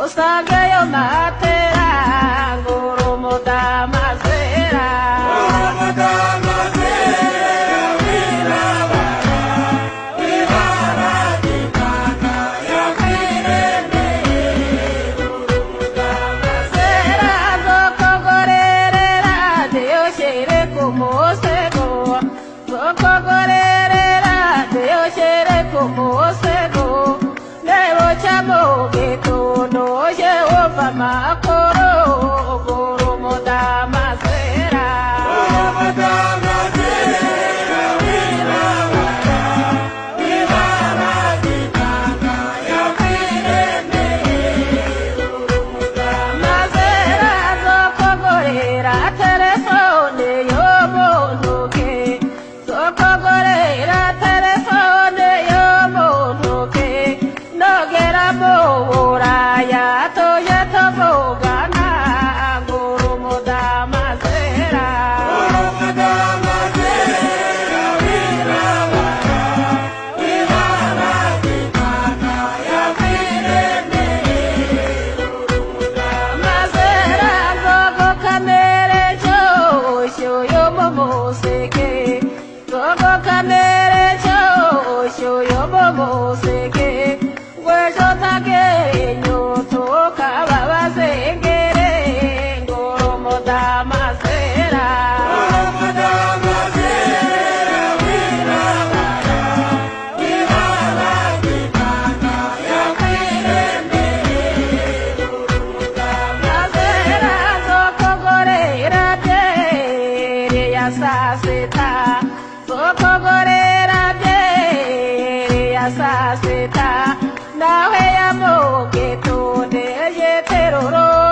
Osagayo matera, guru muda masera. Makoro guru muda masera. Masera zoko gorera telefone yo monuke. Zoko gorera telefone yo monuke. No gera mora ya to ya to bogana guru muda masera. Masera gogo kamere jo shoyo momo seke. Gogo kamere jo shoyo momo seke. Wejo take nyoto kababa sengere guru muda masera. Masera zoko gorera tere ya saseta. Zoko gorera tere ya saseta. Nawe ya moke to de ye teroro.